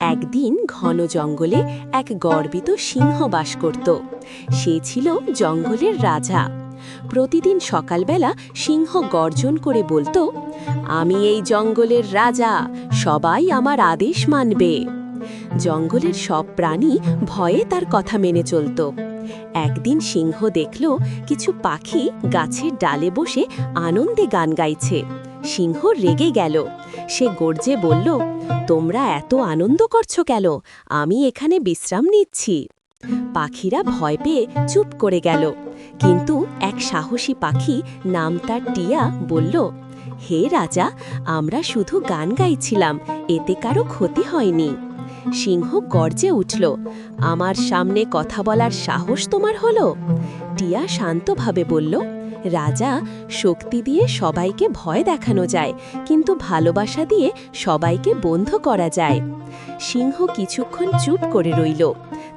একদিন ঘন জঙ্গলে এক গর্বিত সিংহ বাস করত। সে ছিল জঙ্গলের রাজা। প্রতিদিন সকালবেলা সিংহ গর্জন করে বলতো, আমি এই জঙ্গলের রাজা, সবাই আমার আদেশ মানবে। জঙ্গলের সব প্রাণী ভয়ে তার কথা মেনে চলত। একদিন সিংহ দেখল কিছু পাখি গাছের ডালে বসে আনন্দে গান গাইছে। সিংহ রেগে গেল। সে গর্জে বলল, তোমরা এত আনন্দ করছো কেন? আমি এখানে বিশ্রাম নিচ্ছি। পাখিরা ভয় পেয়ে চুপ করে গেল। কিন্তু এক সাহসী পাখি, নাম তার টিয়া, বলল, হে রাজা, আমরা শুধু গান গাইছিলাম, এতে কারো ক্ষতি হয়নি। সিংহ গর্জে উঠল, আমার সামনে কথা বলার সাহস তোমার হলো? টিয়া শান্তভাবে বলল, রাজা, শক্তি দিয়ে সবাইকে ভয় দেখানো যায়, কিন্তু ভালোবাসা দিয়ে সবাইকে বন্ধু করা যায়। সিংহ কিছুক্ষণ চুপ করে রইল।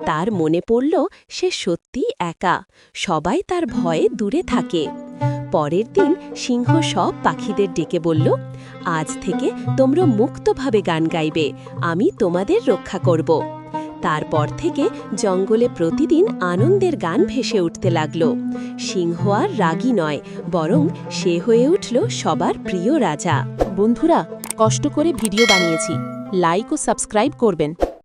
তার মনে পড়ল সে সত্যিই একা, সবাই তার ভয়ে দূরে থাকে। পরের দিন সিংহ সব পাখিদের ডেকে বলল, আজ থেকে তোমরা মুক্তভাবে গান গাইবে, আমি তোমাদের রক্ষা করব। তারপর থেকে জঙ্গলে প্রতিদিন আনন্দের গান ভেসে উঠতে লাগল। সিংহ আর রাগী নয়, বরং সে হয়ে উঠল সবার প্রিয় রাজা। বন্ধুরা, কষ্ট করে ভিডিও বানিয়েছি, লাইক ও সাবস্ক্রাইব করবেন।